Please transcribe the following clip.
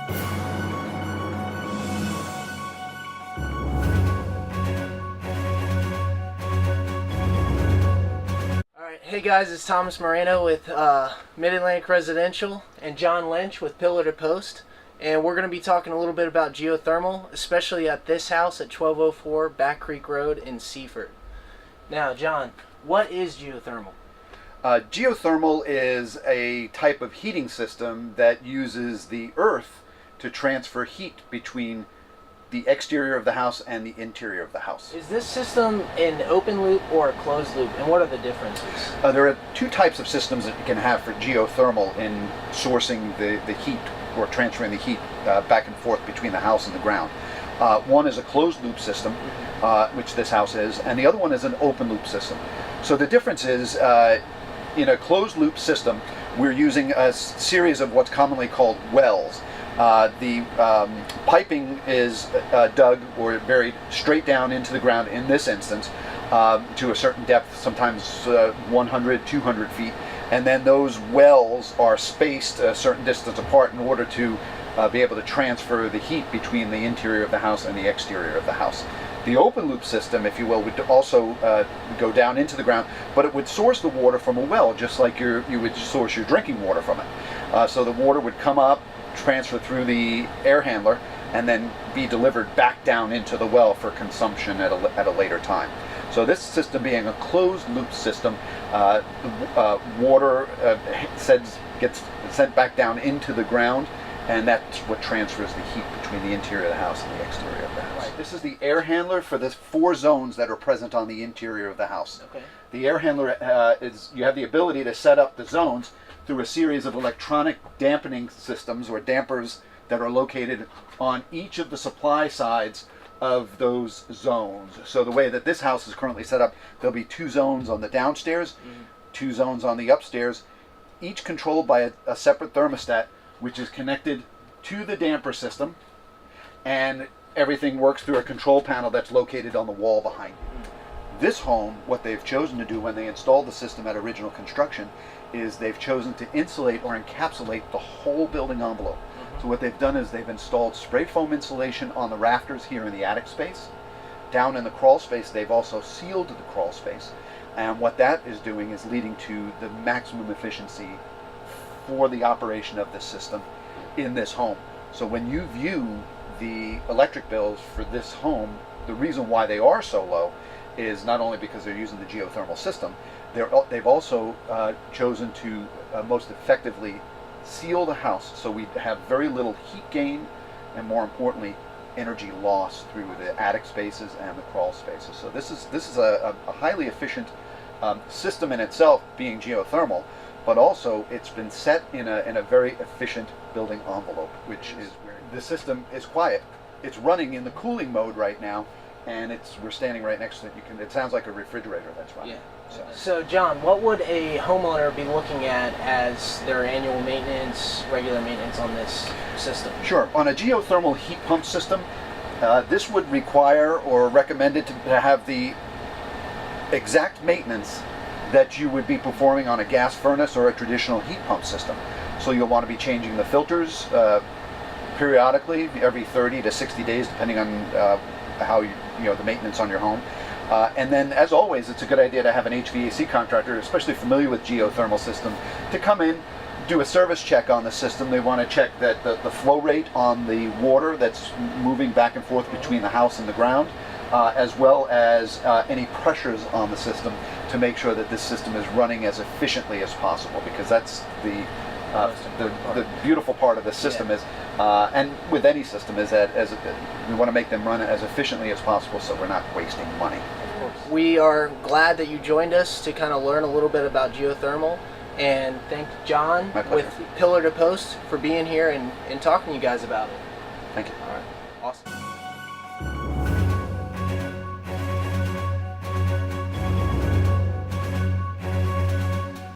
Hey guys, it's Thomas Moreno with Mid-Atlantic Residential and John Lynch with Pillar to Post, and we're going to be talking a little bit about geothermal, especially at this house at 1204 Back Creek Road in Seaford. Now, John, what is geothermal? Geothermal is a type of heating system that uses the earth to transfer heat between the exterior of the house and the interior of the house. Is this system an open loop or a closed loop, and what are the differences? There are two types of systems that you can have for geothermal in sourcing the heat or transferring the heat back and forth between the house and the ground. One is a closed loop system, which this house is, and the other one is an open loop system. So the difference is, in a closed loop system, we're using a series of what's commonly called wells. The piping is dug or buried straight down into the ground in this instance to a certain depth, sometimes 100, 200 feet, and then those wells are spaced a certain distance apart in order to be able to transfer the heat between the interior of the house and the exterior of the house. The open loop system, if you will, would also go down into the ground, but it would source the water from a well, just like you would source your drinking water from it. So the water would come up, transfer through the air handler, and then be delivered back down into the well for consumption at a later time. So this system being a closed loop system, the water gets sent back down into the ground, and that's what transfers the heat between the interior of the house and the exterior of the house. Right. This is the air handler for the 4 zones that are present on the interior of the house. Okay. The air handler you have the ability to set up the zones through a series of electronic dampening systems or dampers that are located on each of the supply sides of those zones. So the way that this house is currently set up, there'll be 2 zones on the downstairs, 2 zones on the upstairs, each controlled by a separate thermostat, which is connected to the damper system, and everything works through a control panel that's located on the wall behind you. This home, what they've chosen to do when they installed the system at original construction, is they've chosen to insulate or encapsulate the whole building envelope. So what they've done is they've installed spray foam insulation on the rafters here in the attic space. Down in the crawl space, they've also sealed the crawl space. And what that is doing is leading to the maximum efficiency for the operation of this system in this home. So when you view the electric bills for this home, the reason why they are so low is not only because they're using the geothermal system, they've also chosen to most effectively seal the house, so we have very little heat gain and, more importantly, energy loss through the attic spaces and the crawl spaces. So this is a highly efficient system in itself, being geothermal, but also it's been set in a very efficient building envelope, which is where the system is quiet. It's running in the cooling mode right now, and we're standing right next to it. It sounds like a refrigerator that's running. Yeah. So John, what would a homeowner be looking at as their annual maintenance, regular maintenance on this system? Sure. On a geothermal heat pump system, this would require or recommended to have the exact maintenance that you would be performing on a gas furnace or a traditional heat pump system. So you'll want to be changing the filters periodically, every 30 to 60 days, depending on how the maintenance on your home. And then, as always, it's a good idea to have an HVAC contractor, especially familiar with geothermal system, to come in, do a service check on the system. They want to check that the flow rate on the water that's moving back and forth between the house and the ground, as well as any pressures on the system, to make sure that this system is running as efficiently as possible, because that's the beautiful part of the system. Is and with any system is that we want to make them run as efficiently as possible, so we're not wasting money. We are glad that you joined us to kind of learn a little bit about geothermal, and thank John with Pillar to Post for being here and talking to you guys about it. Thank you. All right. Awesome.